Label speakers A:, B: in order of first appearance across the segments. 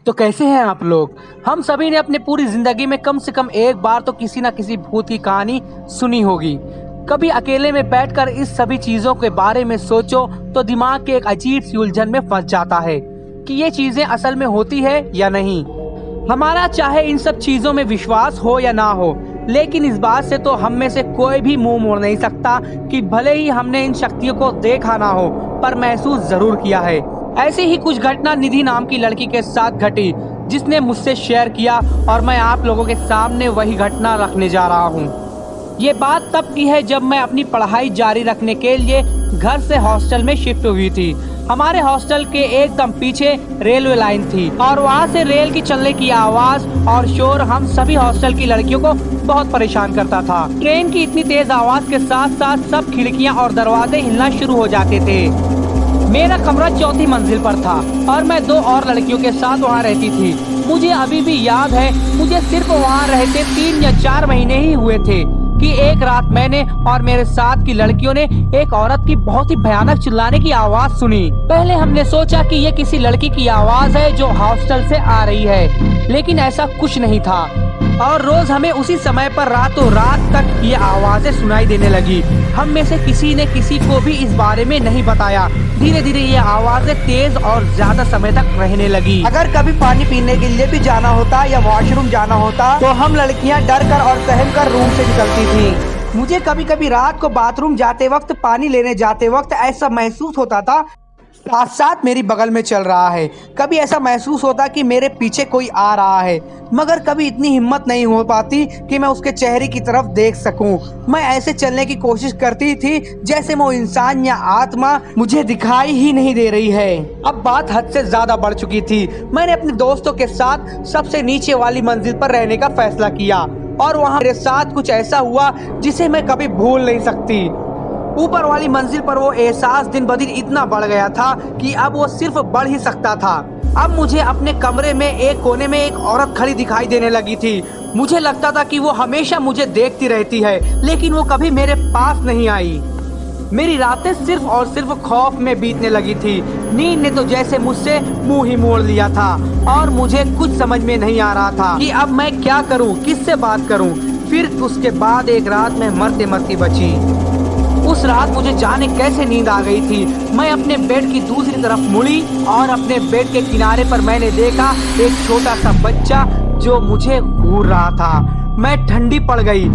A: तो कैसे हैं आप लोग। हम सभी ने अपने पूरी जिंदगी में कम से कम एक बार तो किसी न किसी भूत की कहानी सुनी होगी। कभी अकेले में बैठकर इस सभी चीजों के बारे में सोचो तो दिमाग के एक अजीब सी उलझन में फंस जाता है कि ये चीजें असल में होती है या नहीं। हमारा चाहे इन सब चीजों में विश्वास हो या ना हो, लेकिन इस बात से तो हम में से कोई भी मुंह मोड़ नहीं सकता कि भले ही हमने इन शक्तियों को देखा ना हो, पर महसूस जरूर किया है। ऐसी ही कुछ घटना निधि नाम की लड़की के साथ घटी, जिसने मुझसे शेयर किया और मैं आप लोगों के सामने वही घटना रखने जा रहा हूँ। ये बात तब की है जब मैं अपनी पढ़ाई जारी रखने के लिए घर से हॉस्टल में शिफ्ट हुई थी। हमारे हॉस्टल के एकदम पीछे रेलवे लाइन थी और वहाँ से रेल की चलने की आवाज और शोर हम सभी हॉस्टल की लड़कियों को बहुत परेशान करता था। ट्रेन की इतनी तेज आवाज के साथ साथ सब खिड़कियाँ और दरवाजे हिलना शुरू हो जाते थे। मेरा कमरा चौथी मंजिल पर था और मैं 2 और लड़कियों के साथ वहाँ रहती थी। मुझे अभी भी याद है, मुझे सिर्फ वहाँ रहते 3 या 4 महीने ही हुए थे कि एक रात मैंने और मेरे साथ की लड़कियों ने एक औरत की बहुत ही भयानक चिल्लाने की आवाज सुनी। पहले हमने सोचा कि ये किसी लड़की की आवाज है जो हॉस्टल से आ रही है, लेकिन ऐसा कुछ नहीं था और रोज हमें उसी समय पर रातों रात तक ये आवाजें सुनाई देने लगी। हम में से किसी ने किसी को भी इस बारे में नहीं बताया। धीरे धीरे ये आवाजें तेज और ज्यादा समय तक रहने लगी। अगर कभी पानी पीने के लिए भी जाना होता या वॉशरूम जाना होता तो हम लड़कियां डर कर और सहम कर रूम से निकलती थी। मुझे कभी कभी रात को बाथरूम जाते वक्त, पानी लेने जाते वक्त ऐसा महसूस होता था साथ साथ मेरी बगल में चल रहा है। कभी ऐसा महसूस होता कि मेरे पीछे कोई आ रहा है, मगर कभी इतनी हिम्मत नहीं हो पाती कि मैं उसके चेहरे की तरफ देख सकूं। मैं ऐसे चलने की कोशिश करती थी जैसे वो इंसान या आत्मा मुझे दिखाई ही नहीं दे रही है। अब बात हद से ज्यादा बढ़ चुकी थी। मैंने अपने दोस्तों के साथ सबसे नीचे वाली मंजिल पर रहने का फैसला किया और वहाँ मेरे साथ कुछ ऐसा हुआ जिसे मैं कभी भूल नहीं सकती। ऊपर वाली मंजिल पर वो एहसास दिन ब दिन इतना बढ़ गया था कि अब वो सिर्फ बढ़ ही सकता था। अब मुझे अपने कमरे में एक कोने में एक औरत खड़ी दिखाई देने लगी थी। मुझे लगता था कि वो हमेशा मुझे देखती रहती है, लेकिन वो कभी मेरे पास नहीं आई। मेरी रातें सिर्फ और सिर्फ खौफ में बीतने लगी थी। नींद ने तो जैसे मुझसे मुंह ही मोड़ लिया था और मुझे कुछ समझ में नहीं आ रहा था कि अब मैं क्या करूं, किससे बात करूं। फिर उसके बाद एक रात मैं मरते मरती बची। उस रात मुझे जाने कैसे नींद आ गई थी। मैं अपने बेड की दूसरी तरफ मुड़ी और अपने बेड के किनारे पर मैंने देखा एक छोटा सा बच्चा जो मुझे घूर रहा था। मैं ठंडी पड़ गई,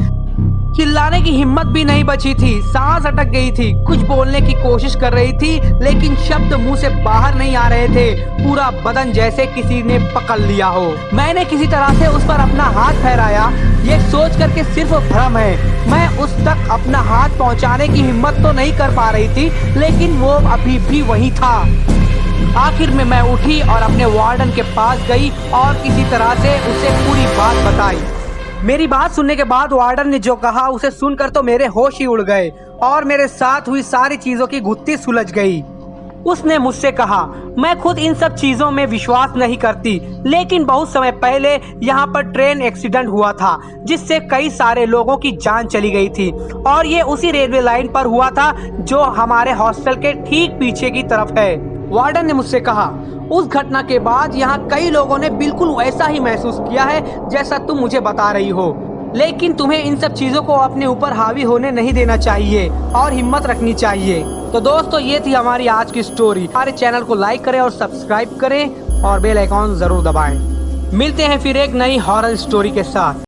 A: चिल्लाने की हिम्मत भी नहीं बची थी, सांस अटक गई थी। कुछ बोलने की कोशिश कर रही थी लेकिन शब्द मुंह से बाहर नहीं आ रहे थे। पूरा बदन जैसे किसी ने पकड़ लिया हो। मैंने किसी तरह से उस पर अपना हाथ फहराया, ये सोच कर के सिर्फ भ्रम है। मैं उस तक अपना हाथ पहुंचाने की हिम्मत तो नहीं कर पा रही थी, लेकिन वो अभी भी वही था। आखिर में मैं उठी और अपने वार्डन के पास गई और किसी तरह से उसे पूरी बात बताई। मेरी बात सुनने के बाद वार्डन ने जो कहा उसे सुनकर तो मेरे होश ही उड़ गए और मेरे साथ हुई सारी चीजों की गुत्थी सुलझ गई। उसने मुझसे कहा, मैं खुद इन सब चीजों में विश्वास नहीं करती, लेकिन बहुत समय पहले यहाँ पर ट्रेन एक्सीडेंट हुआ था जिससे कई सारे लोगों की जान चली गई थी और ये उसी रेलवे लाइन पर हुआ था जो हमारे हॉस्टल के ठीक पीछे की तरफ है। वार्डन ने मुझसे कहा, उस घटना के बाद यहाँ कई लोगों ने बिल्कुल वैसा ही महसूस किया है जैसा तुम मुझे बता रही हो, लेकिन तुम्हें इन सब चीजों को अपने ऊपर हावी होने नहीं देना चाहिए और हिम्मत रखनी चाहिए। तो दोस्तों, ये थी हमारी आज की स्टोरी। हमारे चैनल को लाइक करें और सब्सक्राइब करें और बेल आइकॉन जरूर दबाएं। मिलते हैं फिर एक नई हॉरर स्टोरी के साथ।